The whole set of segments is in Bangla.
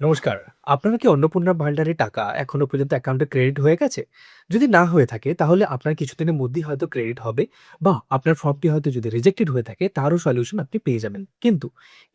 নমস্কার। আপনার কি অন্নপূর্ণা ভান্ডারের টাকা এখনো পর্যন্ত অ্যাকাউন্টে ক্রেডিট হয়ে গেছে? যদি না হয়ে থাকে তাহলে আপনার কিছুদিনের মধ্যেই হয়তো ক্রেডিট হবে বা আপনার ফর্মটি হয়তো যদি রিজেক্টেড হয়ে থাকে তারও সলিউশন আপনি পেয়ে যাবেন। কিন্তু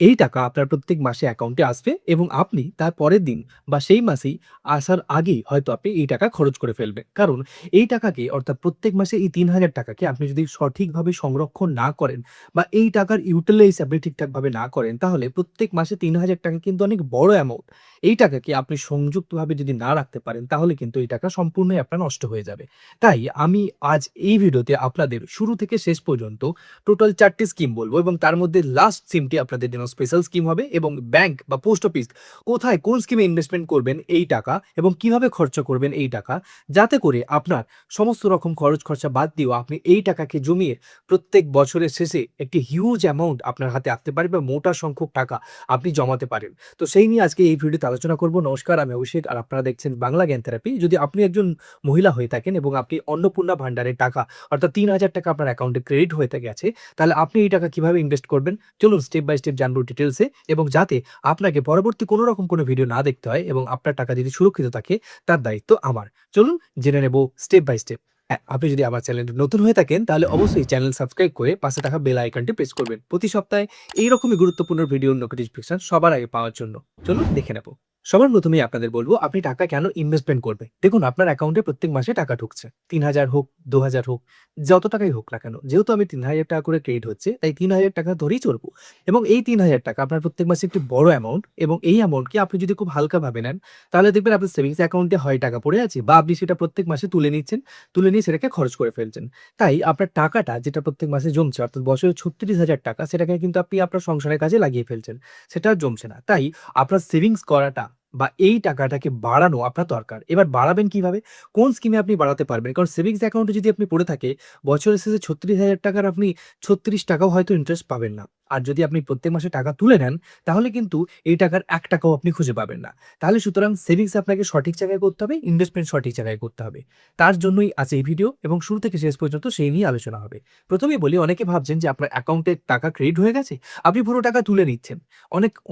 এই টাকা আপনার প্রত্যেক মাসে অ্যাকাউন্টে আসবে এবং আপনি তার পরের দিন বা সেই মাসেই আসার আগেই হয়তো আপনি এই টাকা খরচ করে ফেলবেন। কারণ এই টাকাকে অর্থাৎ প্রত্যেক মাসে এই ৩,০০০ টাকাকে আপনি যদি সঠিকভাবে সংরক্ষণ না করেন বা এই টাকার ইউটিলাইজ আপনি ঠিকঠাকভাবে না করেন তাহলে প্রত্যেক মাসে ৩,০০০ টাকা কিন্তু অনেক বড় অ্যামাউন্ট। এই টাকাকে আপনি সংযুক্তভাবে যদি না রাখতে পারেন তাহলে কিন্তু এই টাকা সম্পূর্ণই আপনার নষ্ট হয়ে যাবে। তাই আমি আজ এই ভিডিওতে আপনাদের শুরু থেকে শেষ পর্যন্ত টোটাল ৪ টি স্কিম বলবো এবং তার মধ্যে লাস্ট স্কিমটি আপনাদের জন্য স্পেশাল স্কিম হবে এবং ব্যাংক বা পোস্ট অফিস কোথায় কোন স্কিমে ইনভেস্টমেন্ট করবেন এই টাকা এবং কিভাবে খরচা করবেন এই টাকা, যাতে করে আপনার সমস্ত রকম খরচ খরচা বাদ দিয়েও আপনি এই টাকাকে জমিয়ে প্রত্যেক বছরের শেষে একটি হিউজ অ্যামাউন্ট আপনার হাতে আসতে পারে বা মোটা সংখ্যক টাকা আপনি জমাতে পারেন। তো সেই নিয়ে আজকে এই ভিডিওতে আলোচনা করব। নমস্কার, আমি অভিষেক আর আপনারা দেখছেন বাংলা জ্ঞান থেরাপি। যদি আপনি একজন মহিলা হয়ে থাকেন এবং আপনি অন্নপূর্ণা ভান্ডারের টাকা অর্থাৎ ৩,০০০ টাকা আপনার অ্যাকাউন্টে ক্রেডিট হয়ে গেছে, তাহলে আপনি এই টাকা কিভাবে ইনভেস্ট করবেন? চলুন স্টেপ বাই স্টেপ জানবো ডিটেইলসে এবং যাতে আপনাকে পরবর্তী কোনো রকম কোনো ভিডিও না দেখতে হয় এবং আপনার টাকা যদি সুরক্ষিত থাকে তার দায়িত্ব আমার। চলুন জেনে নেব স্টেপ বাই স্টেপ। হ্যাঁ, আপনি যদি আমার চ্যানেলে নতুন হয়ে থাকেন তাহলে অবশ্যই চ্যানেল সাবস্ক্রাইব করে পাশে থাকা বেল আইকনটি প্রেস করবেন। প্রতি সপ্তাহে এইরকমই গুরুত্বপূর্ণ ভিডিওর নোটিফিকেশন সবার আগে পাওয়ার জন্য। চলুন দেখে নেব। সবার প্রথমেই আপনাদের বলবো আপনি টাকা কেন ইনভেস্টমেন্ট করবেন। দেখুন, আপনার অ্যাকাউন্টে প্রত্যেক মাসে টাকা ঢুকছে। ৩,০০০ হোক, ২,০০০ হোক, যত টাকাই হোক না কেন। যেহেতু আমি ৩,০০০ টাকা করে ক্রেডিট হচ্ছে তাই ৩,০০০ টাকা ধরেই চলবো। এবং এই ৩,০০০ টাকা আপনার প্রত্যেক মাসে একটি বড় অ্যামাউন্ট এবং এই অ্যামাউন্টকে আপনি যদি খুব হালকাভাবে নেন তাহলে দেখবেন আপনার সেভিংস অ্যাকাউন্টে হয় টাকা পড়ে আছে বা আপনি সেটা প্রত্যেক মাসে তুলে নিচ্ছেন, তুলে নিয়ে সেটাকে খরচ করে ফেলছেন। তাই আপনার টাকাটা যেটা প্রত্যেক মাসে জমছে অর্থাৎ বছরে ৩৬,০০০ টাকা, সেটাকে কিন্তু আপনি আপনার সংসারের কাজে লাগিয়ে ফেলছেন। সেটা আর জমছে না। তাই আপনার সেভিংস করাটা বা এই টাকাটাকে বাড়ানো আপনার দরকার। এবার বাড়াবেন কিভাবে? কোন স্কিমে আপনি বাড়াতে পারবেন? কারণ সেভিংস অ্যাকাউন্টে যদি আপনি পড়ে থাকে, বছরের শেষে ৩৬,০০০ টাকার আপনি ৩৬ টাকাও হয়তো ইন্টারেস্ট পাবেন না। আর যদি আপনি প্রত্যেক মাসে টাকা তুলে নেন, তাহলে কিন্তু এই টাকার ১ টাকাও আপনি খুঁজে পাবেন না। তাহলে সুতরাং সেভিংস আপনাকে সঠিক জায়গায় করতে হবে, ইনভেস্টমেন্ট সঠিক জায়গায় করতে হবে। তার জন্যই আছে এই ভিডিও এবং শুরু থেকে শেষ পর্যন্ত সেই নিয়ে আলোচনা হবে। প্রথমেই বলি, অনেকে ভাবছেন যে আপনার অ্যাকাউন্টে টাকা ক্রেডিট হয়ে গেছে, আপনি পুরো টাকা তুলে নিচ্ছেন।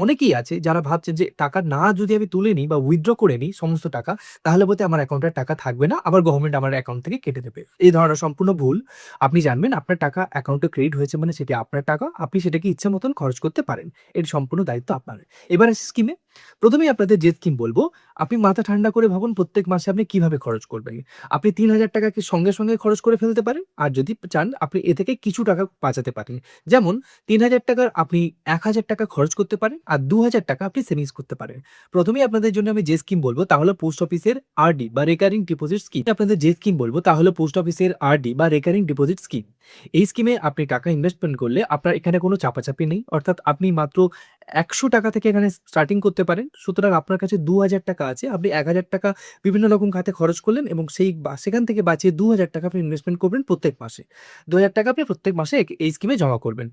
অনেকেই আছে যারা ভাবছেন যে টাকা না যদি আমি তুলে নিই বা উইথড্র করে নিই সমস্ত টাকা, তাহলে বোধহয় আমার অ্যাকাউন্টে টাকা থাকবে না। আবার গভর্নমেন্ট আমার অ্যাকাউন্ট থেকে কেটে দেবে। এই ধারণা সম্পূর্ণ ভুল। আপনি জানবেন আপনার টাকা অ্যাকাউন্টে ক্রেডিট হয়েছে মানে সেটি আপনার টাকা। আপনি সেটাকে ইচ্ছা মতন খরচ করতে পারেন। এর সম্পূর্ণ দায়িত্ব আপনার। এবার আসি স্কিমে। প্রথমেই আপনাদের যে স্কিম বলব, আপনি মাথা ঠান্ডা করে ভাবুন প্রত্যেক মাসে আপনি কিভাবে খরচ করবেন। আপনি ৩,০০০ টাকা কি সঙ্গে, সঙ্গে খরচ করে ফেলতে পারেন। আর যদি চান আপনি এ থেকে কিছু টাকা বাঁচাতে পারেন। যেমন ৩,০০০ টাকার আপনি ১,০০০ টাকা খরচ করতে পারেন আর ২,০০০ টাকা আপনি সেভিংস করতে পারেন। প্রথমেই আপনাদের জন্য আমি যে স্কিম বলব তা হলো পোস্ট অফিসের আরডি বা রেকারিং ডিপোজিট স্কিম। আপনাদের যে স্কিম বলব তা হলো পোস্ট অফিসের আরডি বা রেকারিং ডিপোজিট স্কিম। এই স্কিমে আপনি টাকা ইনভেস্টমেন্ট করলে আপনার এখানে কোনো চাপাচাপি নেই। অর্থাৎ আপনি মাত্র ৳১০০ থেকে এখানে স্টার্টিং করতে পারেন। সুতরাং আপনার কাছে ৳২,০০০ আছে। আপনি ৳১,০০০ বিভিন্ন রকম খাতে খরচ করলেন এবং সেখান থেকে বাঁচিয়ে ৳২,০০০ আপনি ইনভেস্টমেন্ট করবেন প্রত্যেক মাসে। ৳২,০০০ আপনি প্রত্যেক মাসে এই স্কিমে জমা করবেন।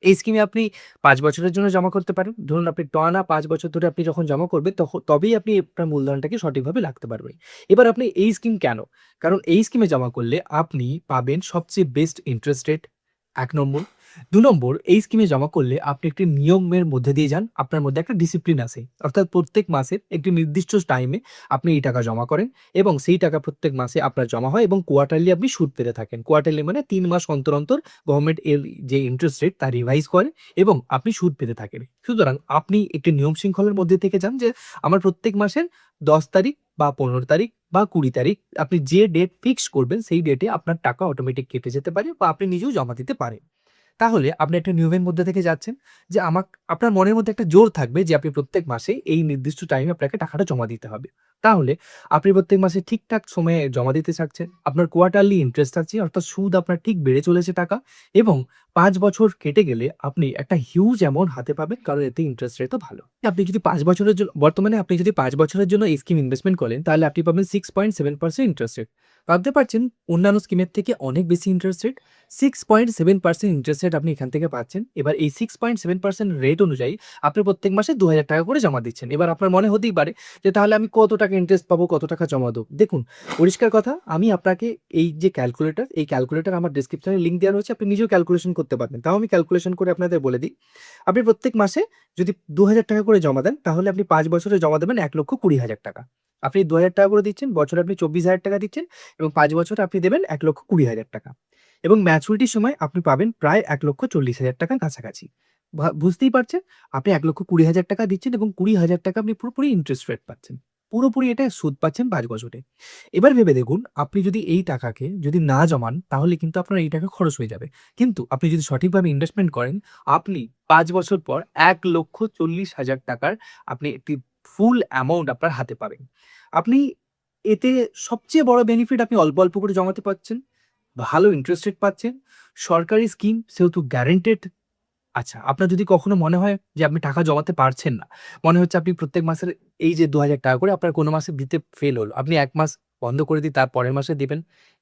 এই স্কিমে আপনি ৫ বছরের জন্য জমা করতে পারেন। ধরুন আপনি টানা ৫ বছর ধরে আপনি যখন জমা করবেন তবেই আপনি আপনার মূলধনটাকে সঠিকভাবে রাখতে পারবেন। এবার আপনি এই স্কিম কেন? কারণ এই স্কিমে জমা করলে আপনি পাবেন সবচেয়ে বেস্ট ইন্টারেস্ট রেট ১ নম্বর। ২ নম্বর, এই স্কিমে জমা করলে আপনি একটি নিয়মের মধ্যে দিয়ে যান। আপনার মধ্যে একটা ডিসিপ্লিন আছে। অর্থাৎ প্রত্যেক মাসের একটি নির্দিষ্ট টাইমে আপনি এই টাকা জমা করেন এবং সেই টাকা প্রত্যেক মাসে আপনার জমা হয় এবং কোয়ার্টারলি আপনি সুদ পেতে থাকেন। কোয়ার্টারলি মানে ৩ মাস অন্তর, অন্তর গভর্নমেন্ট এর যে ইন্টারেস্ট রেট তা রিভাইজ করে এবং আপনি সুদ পেতে থাকেন। সুতরাং আপনি একটি নিয়ম শৃঙ্খলার মধ্যে থেকে যান যে আমার প্রত্যেক মাসের ১০ তারিখ বা ১৫ তারিখ বা ২০ তারিখ আপনি যে ডেট ফিক্স করবেন সেই ডেটে আপনার টাকা অটোমেটিক কেটে যেতে পারে বা আপনি নিজেও জমা দিতে পারেন। তাহলে আপনি একটা নিয়মের মধ্যে থেকে যাচ্ছেন যে আপনার মনের মধ্যে একটা জোর থাকবে যে আপনি প্রত্যেক মাসে এই নির্দিষ্ট টাইমে আপনাকে টাকাটা জমা দিতে হবে। তাহলে আপনি প্রত্যেক মাসে ঠিকঠাক সময়ে জমা দিতে থাকছেন। আপনার কোয়ার্টারলি ইন্টারেস্ট আছে অর্থাৎ সুদ আপনার ঠিক বেড়ে চলেছে টাকা এবং ৫ বছর কেটে গেলে আপনি একটা হিউজ অ্যামাউন্ট হাতে পাবেন, কারণ এতে ইন্টারেস্ট রেটও ভালো। আপনি যদি ৫ বছরের জন্য বর্তমানে আপনি যদি ৫ বছরের জন্য এই স্কিম ইনভেস্টমেন্ট করেন তাহলে আপনি পাবেন 6.7% ইন্টারেস্ট রেট। ভাবতে পারছেন অন্যান্য স্কিমের থেকে অনেক বেশি ইন্টারেস্ট রেট। 6.7% ইন্টারেস্ট রেট আপনি এখান থেকে পাচ্ছেন। এবার এই 6.7% রেট অনুযায়ী আপনি প্রত্যেক মাসে ৳২,০০০ করে জমা দিচ্ছেন। এবার আপনার মনে হতেই পারে যে তাহলে আমি কত টাকা ইন্টারেস্ট পাবো, কত টাকা জমা দেব? দেখুন, পরিষ্কার কথা, আমি আপনাকে এই যে ক্যালকুলেটর, এই ক্যালকুলেটর আমার ডেসক্রিপশনে লিংক দেওয়া রয়েছে। আপনি নিজেও ক্যালকুলেশন করতে পারবেন। তাও আমি ক্যালকুলেশন করে আপনাদের বলে দিই। আপনি প্রত্যেক মাসে যদি ৳২,০০০ করে জমা দেন, তাহলে আপনি ৫ বছরে জমা দেবেন ৳১,২০,০০০। আপনি ৳২,০০০ করে দিচ্ছেন, বছরে আপনি ৳২৪,০০০ দিচ্ছেন এবং ৫ বছরে আপনি দেবেন ৳১,২০,০০০ এবং ম্যাচুরিটির সময় আপনি পাবেন প্রায় ৳১,৪০,০০০ কাছাকাছি। বুঝতেই পারছেন, আপনি ৳১,২০,০০০ দিচ্ছেন এবং ৳২০,০০০ আপনি পুরোপুরি ইন্টারেস্ট রেট পাচ্ছেন। পুরোপুরি এটা সুদ পাচ্ছেন ৫ বছরে। এবার ভেবে দেখুন, আপনি যদি এই টাকাকে যদি না জমান, তাহলে কিন্তু আপনার এই টাকা খরচ হয়ে যাবে। কিন্তু আপনি যদি সঠিকভাবে ইনভেস্টমেন্ট করেন, আপনি ৫ বছর পর ৳১,৪০,০০০ আপনি একটি ফুল অ্যামাউন্ট আপনার হাতে পাবেন। আপনি এতে সবচেয়ে বড় বেনিফিট, আপনি অল্প, অল্প করে জমাতে পারছেন, ভালো ইন্টারেস্ট রেট পাচ্ছেন, সরকারি স্কিম সেহেতু গ্যারান্টেড। আচ্ছা, আপনার যদি কখনো মনে হয় যে আপনি টাকা জমাতে পারছেন না, মনে হচ্ছে আপনি প্রত্যেক মাসের এই যে ৳২,০০০ করে আপনার কোনো মাসে দিতে ফেল হলো। আপনি ১ মাস বন্ধ করে দিয়ে তার পরের মাসে দিবেন।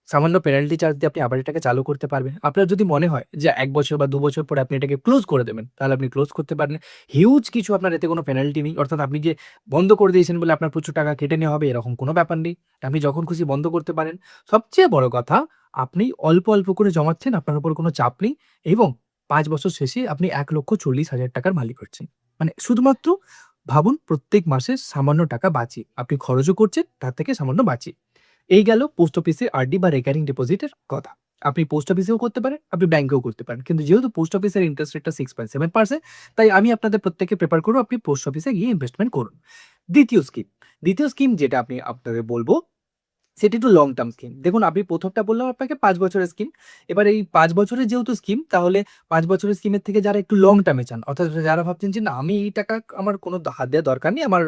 সামান্য পেনাল্টি চার্জ দিয়ে আপনি আবার এটাকে চালু করতে পারবেন। আপনার যদি মনে হয় যে ১ বছর বা ২ বছর পরে আপনি এটাকে ক্লোজ করে দেবেন, তাহলে আপনি ক্লোজ করতে পারেন। হিউজ কিছু, আপনার এতে কোনো পেনাল্টি নেই। অর্থাৎ আপনি যে বন্ধ করে দিয়েছেন বলে আপনার প্রচুর টাকা কেটে নেওয়া হবে, এরকম কোনো ব্যাপার নেই। আপনি যখন খুশি বন্ধ করতে পারেন। সবচেয়ে বড় কথা, আপনি অল্প, অল্প করে জমাচ্ছেন, আপনার উপর কোনো চাপ নেই এবং ৫ বছর শেষে আপনি ৳১,৪০,০০০ মালিক হচ্ছেন। মানে শুধুমাত্র ভাবুন, প্রত্যেক মাসে সামান্য টাকা বাঁচিয়ে আপনি খরচও করছেন, তার থেকে সামান্য বাঁচিয়ে। এই গেল পোস্ট অফিসে আরডি বা রেকারিং ডিপোজিটের কথা। আপনি পোস্ট অফিসেও করতে পারেন, আপনি ব্যাংকেও করতে পারেন। কিন্তু যেহেতু পোস্ট অফিসের ইন্টারেস্ট রেটটা 6.7%, তাই আমি আপনাদের প্রত্যেককে প্রেফার করব আপনি পোস্ট অফিসে গিয়ে ইনভেস্টমেন্ট করুন। দ্বিতীয় স্কিম, যেটা আমি আপনাদের বলব, সেটি একটু লং টার্ম স্কিম। দেখুন, আমি ১ম টা বললাম আপনাকে ৫ বছরের স্কিম। এবার এই ৫ বছরের যেহেতু স্কিম, তাহলে ৫ বছরের স্কিমের থেকে যারা একটু লং টার্মে চান, অর্থাৎ যারা ভাবছেন যে, "না, আমি এই টাকা আমার কোনো হাত দেওয়ার দরকার নেই। আমার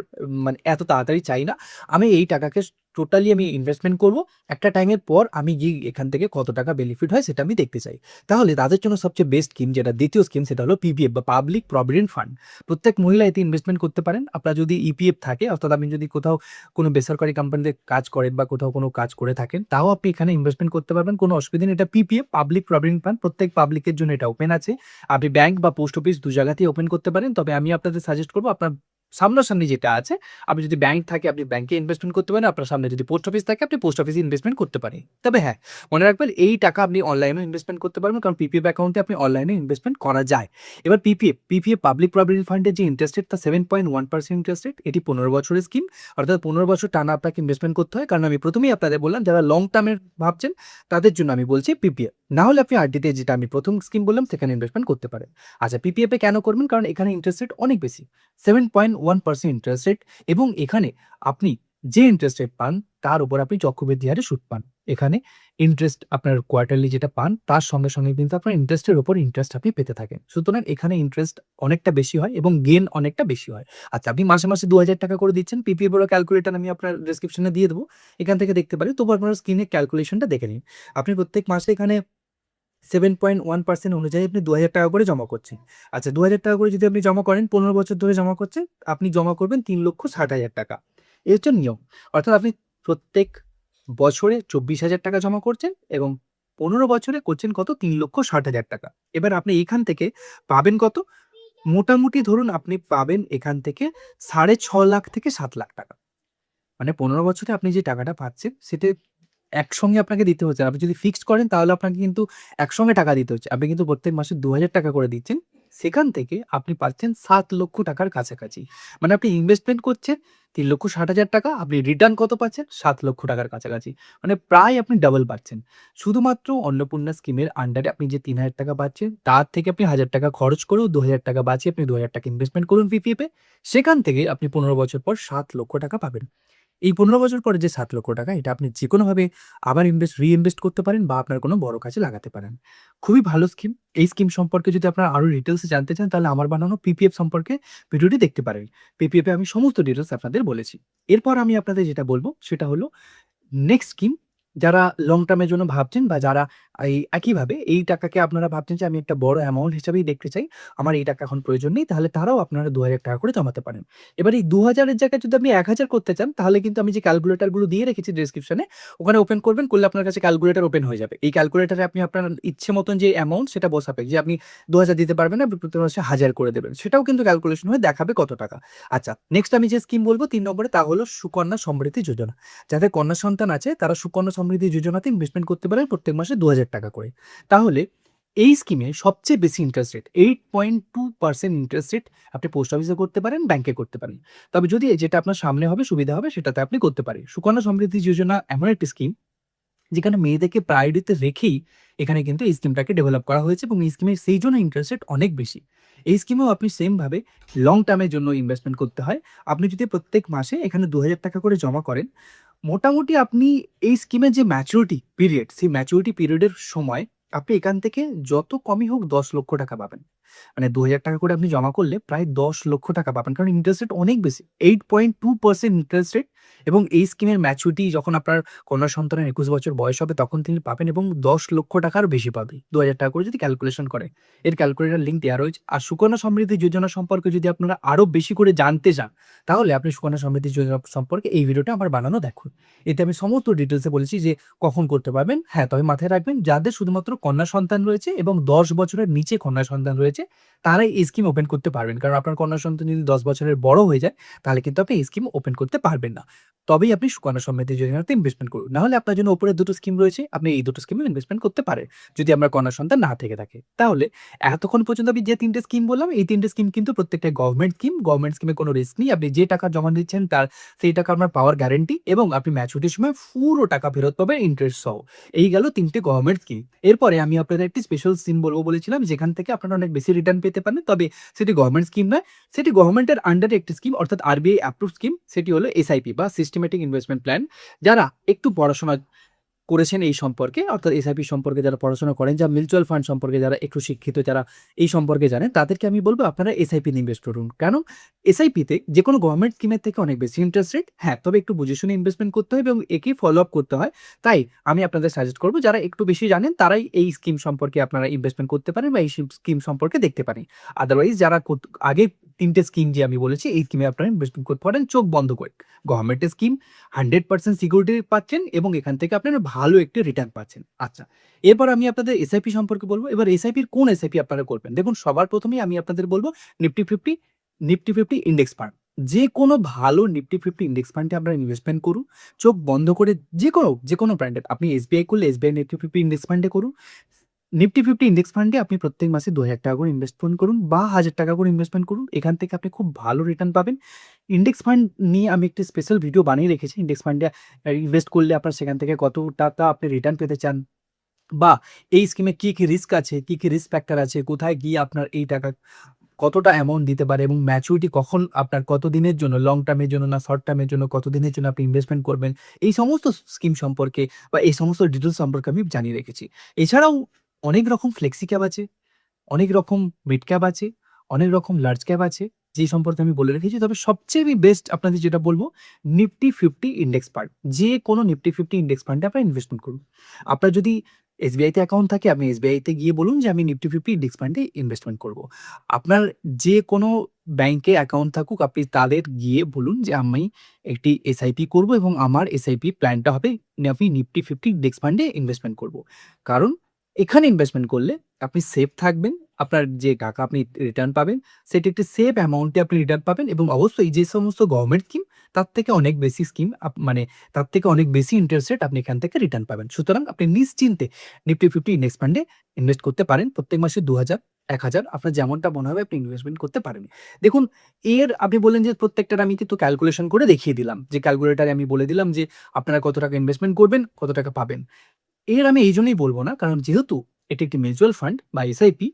মানে এত তাড়াতাড়ি চাই না। আমি এই টাকাকে টোটালি আমি ইনভেস্টমেন্ট করব। একটা টাইমের পর আমি গিয়ে এখান থেকে কত টাকা বেনিফিট হয় সেটা আমি দেখতে চাই।" তাহলে তাদের জন্য সবচেয়ে বেস্ট স্কিম, যেটা দ্বিতীয় স্কিম, সেটা হলো পিপিএফ বা পাবলিক প্রভিডেন্ট ফান্ড। প্রত্যেক মহিলা এতে ইনভেস্টমেন্ট করতে পারেন। আপনার যদি ইপিএফ থাকে, অর্থাৎ আপনি যদি কোথাও কোনো বেসরকারি কোম্পানিতে কাজ করেন বা কোথাও কোনো কাজ করে থাকেন, তাও আপনি এখানে ইনভেস্টমেন্ট করতে পারবেন। কোনো অসুবিধা নেই। এটা পিপিএফ, পাবলিক প্রভিডেন্ট ফান্ড, প্রত্যেক পাবলিকের জন্য এটা ওপেন আছে। আপনি ব্যাংক বা পোস্ট অফিস ২ জায়গাতেই ওপেন করতে পারেন। তবে আমি আপনাদের সাজেস্ট করব, আপনার সামনাসামনি যেটা আছে, আপনি যদি ব্যাংক থাকে আপনি ব্যাংকে ইনভেস্টমেন্ট করতে পারেন। আপনার সামনে যদি পোস্ট অফিস থাকে আপনি পোস্ট অফিসে ইনভেস্টমেন্ট করতে পারেন। তবে হ্যাঁ, মনে রাখবেন এই টাকা আপনি অনলাইনেও ইনভেস্টমেন্ট করতে পারবেন, কারণ পিপিএফ অ্যাকাউন্টে আপনি অনলাইনে ইনভেস্টমেন্ট করা যায়। এবার পিপিএফ পাবলিক প্রভিডেন্ট ফান্ডের যে ইন্টারেস্ট রেট, তা 7.1% ইন্টারেস্ট রেট। এটি ১৫ বছরের স্কিম, অর্থাৎ ১৫ বছর টানা আপনাকে ইনভেস্টমেন্ট করতে হয়। কারণ আমি প্রথমেই আপনাদের বললাম, যারা লং টার্মের ভাবছেন তাদের জন্য আমি বলছি পিপিএফ। না হলে আপনি আরডিতে, যেটা আমি প্রথম স্কিম বললাম, সেখানে ইনভেস্টমেন্ট করতে পারেন। আচ্ছা, পিপিএফ এ কেন করবেন? কারণ এখানে ইন্টারেস্ট রেট অনেক বেশি। 7.1% ইন্টারেস্ট রেট এবং এখানে আপনি যে ইন্টারেস্ট রেট পান, তার উপর আপনি চক্রবৃদ্ধি হারে সুদ পান। এখানে ইন্টারেস্ট আপনার কোয়ার্টারলি যেটা পান, তার সঙ্গে, সঙ্গে কিন্তু আপনার ইন্টারেস্টের উপর ইন্টারেস্ট আপনি পেতে থাকেন। সুতরাং এখানে ইন্টারেস্ট অনেকটা বেশি হয় এবং গেইন অনেকটা বেশি হয়। আচ্ছা, আপনি মাসে, মাসে ৳২,০০০ করে দিচ্ছেন। পিপিএফ এরও ক্যালকুলেটর আমি আপনার ডেসক্রিপশনে দিয়ে দেবো। এখান থেকে দেখতে পারেন। তবু আপনার স্ক্রিনে ক্যালকুলেশনটা দেখে নিন। আপনি প্রত্যেক মাসে এখানে 7.1% অনুযায়ী আপনি ৳২,০০০ করে জমা করছেন। আচ্ছা, ৳২,০০০ করে যদি আপনি জমা করেন, ১৫ বছর ধরে জমা করছেন, আপনি জমা করবেন ৳৩,৬০,০০০। এই হচ্ছে নিয়ম। অর্থাৎ আপনি প্রত্যেক বছরে ৳২৪,০০০ জমা করছেন এবং ১৫ বছরে করছেন কত? ৳৩,৬০,০০০। এবার আপনি এখান থেকে পাবেন কত? মোটামুটি ধরুন আপনি পাবেন এখান থেকে ৳৬.৫ থেকে ৳৭,০০,০০০। মানে ১৫ বছরে আপনি যে টাকাটা পাচ্ছেন, সেটা একসঙ্গে আপনাকে দিতে হচ্ছে না। আপনি যদি ফিক্সড করেন, তাহলে আপনাকে কিন্তু একসঙ্গে টাকা দিতে হচ্ছে। আপনি কিন্তু প্রত্যেক মাসে ৳২,০০০ করে দিচ্ছেন। সেখান থেকে আপনি পাচ্ছেন ৳৭,০০,০০০ কাছাকাছি। মানে আপনি ইনভেস্টমেন্ট করছেন ৳৩,৬০,০০০, আপনি রিটার্ন কত পাচ্ছেন? ৳৭,০০,০০০ কাছাকাছি। মানে প্রায় আপনি ডাবল পাচ্ছেন। শুধুমাত্র অন্নপূর্ণা স্কিমের আন্ডারে আপনি যে ৳৩,০০০ পাচ্ছেন, তার থেকে আপনি ৳১,০০০ খরচ করেও ৳২,০০০ বাঁচিয়ে আপনি ৳২,০০০ ইনভেস্টমেন্ট করুন পিপিএফ এ। সেখান থেকে আপনি ১৫ বছর পর ৳৭,০০,০০০ পাবেন। এই ১৫ বছর পরে যে ৳৭,০০,০০০, এটা আপনি যেকোনোভাবে আবার রি-ইনভেস্ট করতে পারেন বা আপনার কোনো বড় কাজে লাগাতে পারেন। খুবই ভালো স্কিম। এই স্কিম সম্পর্কে যদি আপনারা আরো ডিটেইলস এ জানতে চান, তাহলে আমার বানানো পিপিএফ সম্পর্কে ভিডিওটি দেখতে পারেন। পিপিএফ এ আমি সমস্ত ডিটেইলস আপনাদের বলেছি। এরপর আমি আপনাদের যেটা বলব, সেটা হলো নেক্সট স্কিম। যারা লং টার্ম এর জন্য ভাবছেন বা যারা এই একইভাবে এই টাকাকে আপনারা ভাবছেন যে, আমি একটা বড় অ্যামাউন্ট হিসেবেই দেখতে চাই, আমার এই টাকা এখন প্রয়োজন নেই, তাহলে তারাও আপনারা ৳২,০০০ করে জমাতে পারেন। এবার এই ২,০০০ এর জায়গায় যদি আপনি ১,০০০ করতে চান, তাহলে কিন্তু আমি যে ক্যালকুলেটর গুলো দিয়ে রেখেছি ডেসক্রিপশনে, ওখানে ওপেন করবেন, করলে আপনার কাছে ক্যালকুলেটর ওপেন হয়ে যাবে। এই ক্যালকুলেটরে আপনি আপনার ইচ্ছে মতন যে অ্যামাউন্ট, সেটা বসাবেন। যে আপনি ২,০০০ দিতে পারবেন না, আপনি প্রতি মাসে ১,০০০ করে দেবেন। সেটাও কিন্তু ক্যালকুলেশন হয়ে দেখাবে কত টাকা। আচ্ছা, নেক্সট আমি যে স্কিম বলব ৩ নম্বরে, তা হলো সুকন্যা সমৃদ্ধি যোজনা। যাদের কন্যা সন্তান আছে, তারা সুকন্যা সমৃদ্ধি যোজনাতে ইনভেস্টমেন্ট করতে পারেন প্রত্যেক মাসে ৳২,০০০ করে। তাহলে এই স্কিমে সবচেয়ে বেশি ইন্টারেস্ট রেট 8.2% ইন্টারেস্ট রেট আপনি পোস্ট অফিসে করতে পারেন, ব্যাংকে করতে পারেন। তবে যদি যেটা আপনার সামনে হবে সুবিধা হবে সেটাতে আপনি করতে পারেন। সুকন্যা সমৃদ্ধি যোজনা এমন একটি স্কিম যেখানে মেয়েদেরকে প্রায়োরিটিতে রেখেই এখানে কিন্তু এই স্কিমটাকে ডেভেলপ করা হয়েছে এবং এই স্কিমের সেই জন্য ইন্টারেস্ট রেট অনেক বেশি। এই স্কিমেও আপনি সেমভাবে লং টার্মের জন্য ইনভেস্টমেন্ট করতে হয়। আপনি যদি প্রত্যেক মাসে এখানে ৳২,০০০ করে জমা করেন, মোটামুটি আপনি এই স্কিমের যে ম্যাচুরিটি পিরিয়ড, সেই ম্যাচুরিটি পিরিয়ডের সময় আপনি এখান থেকে যত কমই হোক ৳১০,০০,০০০ পাবেন। মানে ৳২,০০০ করে আপনি জমা করলে প্রায় ৳১০,০০,০০০ পাবেন। কারণ ইন্টারেস্ট রেট অনেক বেশি। 8.2% ইন্টারেস্ট রেট এবং এই স্কিমের ম্যাচুরিটি যখন আপনার কন্যা সন্তানের ২১ বছর বয়স হবে তখন তিনি পাবেন এবং ৳১০,০০,০০০ র বেশি পাবে। ৳২,০০০ করে যদি ক্যালকুলেশন করে। এর ক্যালকুলেটর লিঙ্ক দেয়া রয়েছে। আর সুকন্যা সমৃদ্ধি যোজনা সম্পর্কে যদি আপনারা আরো বেশি করে জানতে চান, তাহলে আপনি সুকন্যা সমৃদ্ধি যোজনা সম্পর্কে এই ভিডিওটা আমার বানানো দেখুন। এতে আমি সমস্ত ডিটেইলসে বলেছি যে কখন করতে পারবেন। হ্যাঁ, তবে মাথায় রাখবেন যাদের শুধুমাত্র কন্যা সন্তান রয়েছে এবং ১০ বছরের নিচে কন্যা সন্তান রয়েছে, তারাই এই স্কিম ওপেন করতে পারবেন। কারণ আপনার কন্যা সন্তান যদি ১০ বছরের বড় হয়ে যায়, তাহলে কিন্তু আপনি এই স্কিম ওপেন করতে পারবেন না। তবেই আপনি সুকন্যা সমৃদ্ধি যোজনাতে ইনভেস্টমেন্ট করুন। নাহলে আপনার জন্য উপরের ২ টো স্কিম রয়েছে, আপনি এই ২ টো স্কিমে ইনভেস্টমেন্ট করতে পারেন। যদি আপনার কন্যা সন্তান না থেকে থাকে। তাহলে এতক্ষণ পর্যন্ত আমি যে ৩ টে স্কিম বললাম, এই ৩ টে স্কিম কিন্তু প্রত্যেকটাই গভর্নমেন্ট স্কিম। গভর্নমেন্ট স্কিমে কোনো রিস্ক নেই। আপনি যে টাকা জমা দিচ্ছেন সেই টাকা আপনার পাওয়ার গ্যারান্টি এবং আপনি ম্যাচুরিটির সময় পুরো টাকা ফেরত পাবেন ইন্টারেস্ট সহ। এই গেল ৩ টে গভর্নমেন্ট স্কিম। এরপরে আমি আপনাদের একটি স্পেশাল স্কিম বলবো বলেছিলাম, যেখান থেকে আপনারা অনেক বেশি রিটার্ন পেতে পারেন। তবে সেটি গভর্নমেন্ট স্কিম নয়, সেটি গভর্নমেন্টের আন্ডারে একটি স্কিম অর্থাৎ আরবিআই অ্যাপ্রুভড স্কিম। সেটি হলো এসআইপি বা সিস্টেমেটিক ইনভেস্টমেন্ট প্ল্যান। যারা একটু পড়াশোনা করেছেন এই সম্পর্কে অর্থাৎ এসআইপি সম্পর্কে যারা পড়াশোনা করেন, যা মিউচুয়াল ফান্ড সম্পর্কে যারা একটু শিক্ষিত, যারা এই সম্পর্কে জানেন, তাদেরকে আমি বলব আপনারা এসআইপি তে ইনভেস্ট করুন। কেন? এসআইপিতে যেকোনো গভর্নমেন্ট স্কিমের থেকে অনেক বেশি ইন্টারেস্ট রেট। হ্যাঁ, তবে একটু বুঝে শুনে ইনভেস্টমেন্ট করতে হয় এবং একেই ফলো আপ করতে হয়। তাই আমি আপনাদের সাজেস্ট করব যারা একটু বেশি জানেন তারাই এই স্কিম সম্পর্কে আপনারা ইনভেস্টমেন্ট করতে পারেন বা এই স্কিম সম্পর্কে দেখতে পারেন। আদারওয়াইজ যারা আগে ৩ টে স্কিম যে আমি বলেছি এই স্কিমে আপনারা ইনভেস্টমেন্ট করতে পারেন চোখ বন্ধ করে। গভর্নমেন্টের স্কিম 100% সিকিউরিটি পাচ্ছেন এবং এখান থেকে আপনারা ভালো একটি রিটার্ন পাচ্ছেন। আচ্ছা, এরপর আমি আপনাদের এসআইপি সম্পর্কে বলব। এবার এসআইপির কোন এসআইপি আপনারা করবেন? দেখুন, সবার প্রথমেই আমি আপনাদের বলব নিফটি 50 ইন্ডেক্স ফান্ড। যেকোনো ভালো নিফটি 50 ইন্ডেক্স ফান্ডে আপনারা ইনভেস্টমেন্ট করুন। চোখ বন্ধ করে যেকোনো ব্র্যান্ডের। আপনি এসবিআই করলে এসবিআই নিফটি 50 ইন্ডেক্স ফান্ডে করুন। নিফটি 50 ইন্ডেক্স ফান্ডে আপনি প্রত্যেক মাসে ৳২,০০০ করে ইনভেস্টমেন্ট করুন বা ৳১,০০০ করে ইনভেস্টমেন্ট করুন। এখান থেকে আপনি খুব ভালো রিটার্ন পাবেন। ইন্ডেক্স ফান্ড নিয়ে আমি একটি স্পেশাল ভিডিও বানিয়ে রেখেছি। ইন্ডেক্স ফান্ডে ইনভেস্ট করলে আপনার সেখান থেকে কত টাকা আপনি রিটার্ন পেতে চান বা এই স্কিমে কি রিস্ক আছে, কি রিস্ক ফ্যাক্টর আছে, কোথায় গিয়ে আপনার এই টাকা কতটা অ্যামাউন্ট দিতে পারে এবং ম্যাচুরিটি কখন আপনার কতদিনের জন্য, লং টার্মের জন্য না শর্ট টার্মের জন্য কতদিনের জন্য আপনি ইনভেস্টমেন্ট করবেন। এই সমস্ত স্কিম সম্পর্কে বা এই সমস্ত ডিটেইলস সম্পর্কে আমি জানিয়ে রেখেছি। এছাড়াও অনেক রকম ফ্লেক্সি ক্যাপ আছে, অনেক রকম মিড ক্যাপ আছে, অনেক রকম লার্জ ক্যাপ আছে, যে সম্পর্কে আমি বলে রেখেছি। তবে সবচেয়ে আমি বেস্ট আপনাদের যেটা বলব, নিফটি 50 ইন্ডেক্স ফান্ড। যেকোনো নিফটি 50 ইন্ডেক্স ফান্ডে আপনারা ইনভেস্টমেন্ট করুন। আপনার যদি এসবিআই তে অ্যাকাউন্ট থাকে, আপনি এসবিআই তে গিয়ে বলুন যে আমি নিফটি 50 ইন্ডেক্স ফান্ডে ইনভেস্টমেন্ট করব। আপনার যেকোনো ব্যাংকে অ্যাকাউন্ট থাকুক, আপনি তাদের গিয়ে বলুন যে আমি একটি এসআইপি করব এবং আমার এসআইপি প্ল্যানটা হবে আমি নিফটি 50 ইন্ডেক্স ফান্ডে ইনভেস্টমেন্ট করব। কারণ এখানে ইনভেস্টমেন্ট করলে আপনি সেফ থাকবেন। আপনার যে টাকা আপনি রিটার্ন পাবেন, সেটি একটি সেফ অ্যামাউন্টে আপনি রিটার্ন পাবেন এবং অবশ্যই যে সমস্ত গভর্নমেন্ট স্কিম তার থেকে অনেক বেশি স্কিম মানে তার থেকে অনেক বেশি ইন্টারেস্ট রেট আপনি এখান থেকে রিটার্ন পাবেন। সুতরাং আপনি নিশ্চিন্তে নিফটি 50 ইন্ডেক্স ফান্ডে ইনভেস্ট করতে পারেন। প্রত্যেক মাসে ২,০০০, ১,০০০ আপনার যেমনটা মনে হবে আপনি ইনভেস্টমেন্ট করতে পারেন। দেখুন, আপনি বললেন যে প্রত্যেকটার আমি কিন্তু ক্যালকুলেশন করে দেখিয়ে দিলাম। যে ক্যালকুলেটরে আমি বলে দিলাম যে আপনারা কত টাকা ইনভেস্টমেন্ট করবেন, কত টাকা পাবেন। আমি এইজন্যই বলব না, কারণ যেহেতু এটি একটি মিউচুয়াল ফান্ড বা এসআইপি,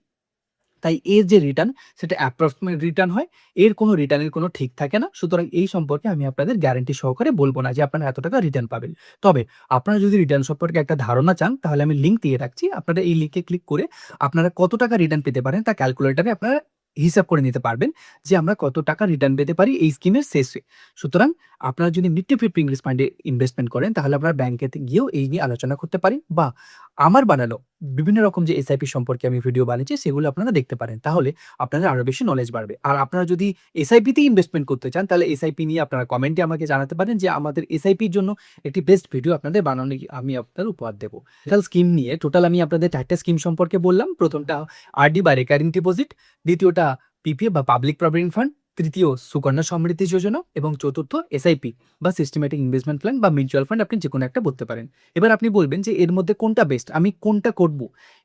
তাই এর যে রিটার্ন সেটা অ্যাপ্রক্সিমেট রিটার্ন হয়। এর কোনো রিটার্নের কোনো ঠিক থাকে না। সুতরাং এই সম্পর্কে আমি আপনাদের গ্যারান্টি সহকারে বলব না যে আপনারা এত টাকা রিটার্ন পাবেন। তবে আপনারা যদি রিটার্ন সম্পর্কে একটা ধারণা চান, তাহলে আমি লিঙ্ক দিয়ে রাখছি। আপনারা এই লিঙ্কে ক্লিক করে আপনারা কত টাকা রিটার্ন পেতে পারেন তা ক্যালকুলেটরে আপনারা হিসাব করে নিতে পারবেন যে আমরা কত টাকা রিটার্ন পেতে পারি এই স্কিমের শেষে। সুতরাং আপনারা যদি নিফটি 50 ইংলিশ ফান্ডে ইনভেস্টমেন্ট করেন, তাহলে আপনারা ব্যাংকেতে গিয়েও এই নিয়ে আলোচনা করতে পারেন বা আমার বানানো বিভিন্ন রকম যে এসআইপি সম্পর্কে আমি ভিডিও বানিয়েছি সেগুলো আপনারা দেখতে পারেন। তাহলে আপনাদের আরো বেশি নলেজ বাড়বে। আর আপনারা যদি এসআইপি তে ইনভেস্টমেন্ট করতে চান, তাহলে এসআইপি নিয়ে আপনারা কমেন্টে আমাকে জানাতে পারেন যে আমাদের এসআইপির জন্য একটি বেস্ট ভিডিও আপনাদের বানানো আমি আপনাদের উপহার দেব। টোটাল স্কিম নিয়ে আমি আপনাদের 4 টা স্কিম সম্পর্কে বললাম। প্রথমটা আরডি বা রেকারিং ডিপোজিট, দ্বিতীয়টা পিপিএফ বা পাবলিক প্রভিডেন্ট ফান্ড, তৃতীয় সুকন্যা সমৃদ্ধি যোজনা এবং চতুর্থ এসআইপি বা সিস্টেমেটিক ইনভেস্টমেন্ট প্ল্যান বা মিউচুয়াল ফান্ড, আপনি যে কোনো একটা বলতে পারেন। এবার আপনি বলবেন যে এর মধ্যে কোনটা বেস্ট, আমি কোনটা করব,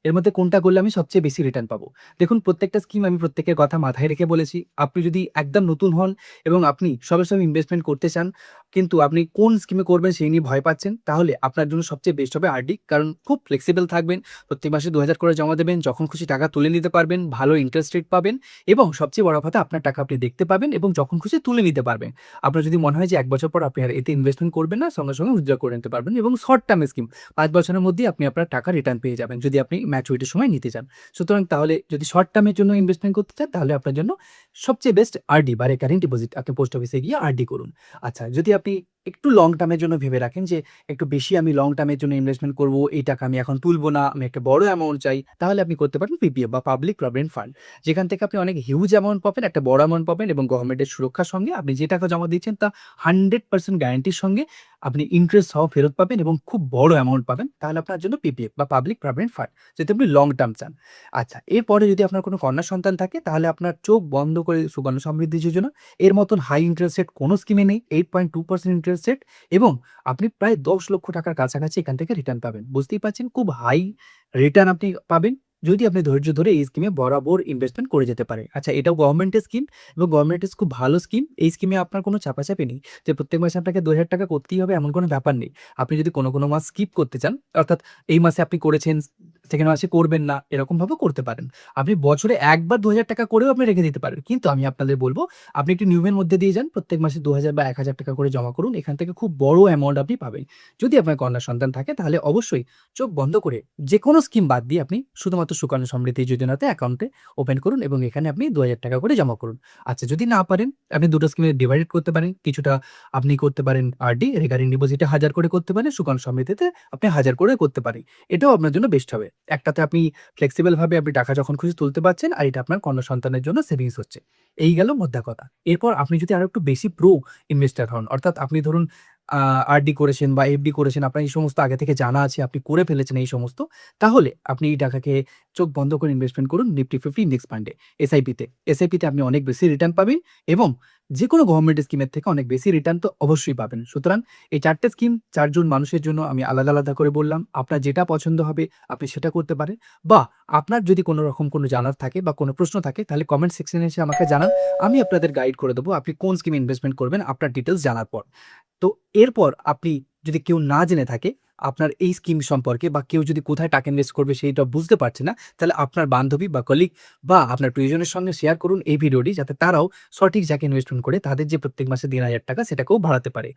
এর মধ্যে কোনটা করলে আমি সবচেয়ে বেশি রিটার্ন পাবো। দেখুন, প্রত্যেকটা স্কিম আমি প্রত্যেকের কথা মাথায় রেখে বলেছি। আপনি যদি একদম নতুন হন এবং আপনি সবে সবে ইনভেস্টমেন্ট করতে চান, কিন্তু আপনি কোন স্কিমে করবেন সেই নিয়ে ভয় পাচ্ছেন, তাহলে আপনার জন্য সবচেয়ে বেস্ট হবে আরডি। কারণ খুব ফ্লেক্সিবল থাকবেন, প্রত্যেক মাসে ২,০০০ করে জমা দেবেন, যখন খুশি টাকা তুলে নিতে পারবেন, ভালো ইন্টারেস্ট রেট পাবেন এবং সবচেয়ে বড় কথা, আপনার টাকা আপনি দেখতে পাবেন এবং যখন খুশি তুলে নিতে পারবেন। আপনার যদি মনে হয় যে ১ বছর পর আপনি আর এতে ইনভেস্টমেন্ট করবেন না, সঙ্গে, সঙ্গে উইথড্র করে নিতে পারবেন এবং শর্ট টার্ম স্কিম ৫ বছরের মধ্যেই আপনি আপনার টাকা রিটার্ন পেয়ে যাবেন যদি আপনি ম্যাচুরিটির সময় নিতে চান। সুতরাং তাহলে যদি শর্ট টার্মের জন্য ইনভেস্টমেন্ট করতে চান, তাহলে আপনার জন্য সবচেয়ে বেস্ট আরডি বা রেকারিং ডিপোজিট। আপনি পোস্ট অফিসে গিয়ে আরডি করুন। আচ্ছা, যদি আপনি একটু লং টার্মের জন্য ভেবে রাখেন যে একটু বেশি আমি লং টার্মের জন্য ইনভেস্টমেন্ট করব, এই টাকা আমি এখন তুলব না, আমি একটা বড় অ্যামাউন্ট চাই, তাহলে আপনি করতে পারেন পিপিএফ বা পাবলিক প্রভিডেন্ট ফান্ড। যেখান থেকে আপনি অনেক হিউজ অ্যামাউন্ট পাবেন, একটা বড় অ্যামাউন্ট পাবেন এবং গভর্নমেন্টের সুরক্ষার সঙ্গে আপনি যে টাকা জমা দিচ্ছেন তা 100% গ্যারান্টির সঙ্গে আপনি ইন্টারেস্ট সহ ফেরত পাবেন এবং খুব বড় অ্যামাউন্ট পাবেন। তাহলে আপনার জন্য পিপিএফ বা পাবলিক প্রভিডেন্ট ফান্ড, যদি আপনি লং টার্ম চান। আচ্ছা, এরপরে যদি আপনার কোনো কন্যা সন্তান থাকে, তাহলে আপনার চোখ বন্ধ করে সুকন্যা সমৃদ্ধি যোজনা, এর মতন হাই ইন্টারেস্ট রেট কোনো স্কিমে নেই। 8.2% ইন্টারেস্ট রেট এবং আপনি প্রায় ১০ লক্ষ টাকার কাছাকাছি এখান থেকে রিটার্ন পাবেন। বুঝতেই পারছেন, খুব হাই রিটার্ন আপনি পাবেন যদি আপনি ধৈর্য ধরে এই স্কিমে বরাবর ইনভেস্টমেন্ট করে যেতে পারেন। আচ্ছা, এটাও গভর্নমেন্টের স্কিম এবং গভর্নমেন্টের খুব ভালো স্কিম। এই স্কিমে আপনার কোনো চাপাচাপি নেই যে প্রত্যেক মাসে আপনাকে ২,০০০ টাকা করতেই হবে, এমন কোনো ব্যাপার নেই। আপনি যদি কোনো মাস স্কিপ করতে চান, অর্থাৎ এই মাসে আপনি করেছেন, সেকেন্ড মাসে করবেন না, এরকমভাবেও করতে পারেন। আপনি বছরে একবার ২,০০০ টাকা করেও আপনি রেখে দিতে পারেন। কিন্তু আমি আপনাদের বলব, আপনি একটি নিয়মের মধ্যে দিয়ে যান, প্রত্যেক মাসে ২,০০০ বা ১,০০০ টাকা করে জমা করুন। এখান থেকে খুব বড় অ্যামাউন্ট আপনি পাবেন। যদি আপনার কন্যা সন্তান থাকে, তাহলে অবশ্যই চোখ বন্ধ করে যেকোনো স্কিম বাদ দিয়ে আপনি শুধুমাত্র সুকন্যা সমৃদ্ধি যোজনাতে অ্যাকাউন্টে ওপেন করুন এবং এখানে আপনি ২,০০০ টাকা করে জমা করুন। আচ্ছা, যদি না পারেন, আপনি ২ টো স্কিমে ডিভাইডেড করতে পারেন। কিছুটা আপনি করতে পারেন আরডি, রেকারিং ডিপোজিটে ১,০০০ করে করতে পারেন, সুকন্যা সমৃদ্ধিতে আপনি ১,০০০ করে করতে পারেন। এটাও আপনার জন্য বেস্ট হবে। একটাতে আপনি ফ্লেক্সিবল ভাবে আপনি টাকা যখন খুশি তুলতে পারছেন, আর এটা আপনার কন্যা সন্তানের জন্য সেভিংস হচ্ছে। এই গেল মোদ্দা কথা। এরপর আপনি যদি আরো একটু বেশি প্রো ইনভেস্টর হন, অর্থাৎ আপনি ধরুন আরডি করেছেন বা এফডি করেছেন, আপনার এই সমস্ত আগে থেকে জানা আছে, আপনি করে ফেলেছেন এই সমস্ত, তাহলে আপনি এই টাকাকে চোখ বন্ধ করে ইনভেস্টমেন্ট করুন নিফটি 50 ইন্ডেক্স ফান্ডে, এসআইপিতে। এসআইপিতে আপনি অনেক বেশি রিটার্ন পাবেন এবং যেকোনো গভর্নমেন্ট স্কিমের থেকে অনেক বেশি রিটার্ন তো অবশ্যই পাবেন। সুতরাং এই ৪ টে স্কিম ৪ জন মানুষের জন্য আমি আলাদা, আলাদা করে বললাম। আপনার যেটা পছন্দ হবে আপনি সেটা করতে পারেন, বা আপনার যদি কোনো রকম কোনো জানার থাকে বা কোনো প্রশ্ন থাকে, তাহলে কমেন্ট সেকশনে এসে আমাকে জানান। আমি আপনাদের গাইড করে দেবো আপনি কোন স্কিমে ইনভেস্টমেন্ট করবেন আপনার ডিটেইলস জানার পর। তো এরপর আপনি যদি কেউ না জেনে থাকে আপনার এই স্কিম সম্পর্কে, বা কেউ যদি কোথায় টাকা ইনভেস্ট করবে সেইটা বুঝতে পারছে না, তাহলে আপনার বান্ধবী বা কলিগ বা আপনার প্রিয়জনের সঙ্গে শেয়ার করুন এই ভিডিওটি, যাতে তারাও সঠিক জায়গায় ইনভেস্টমেন্ট করে তাদের যে প্রত্যেক মাসে ৩,০০০ টাকা সেটাকেও বাড়াতে পারে।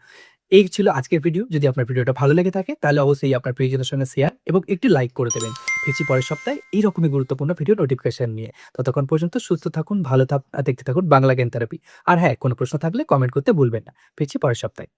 এই ছিল আজকের ভিডিও। যদি আপনার ভিডিওটা ভালো লেগে থাকে, তাহলে অবশ্যই আপনার প্রিয়জনের সঙ্গে শেয়ার এবং একটি লাইক করে দেবেন। ফিরছি পরের সপ্তাহে এইরকমই গুরুত্বপূর্ণ ভিডিও নোটিফিকেশন নিয়ে। ততক্ষণ পর্যন্ত সুস্থ থাকুন, ভালো দেখতে থাকুন বাংলা জ্ঞান থেরাপি। আর হ্যাঁ, কোনো প্রশ্ন থাকলে কমেন্ট করতে ভুলবেন না। ফিরছি পরের সপ্তাহে।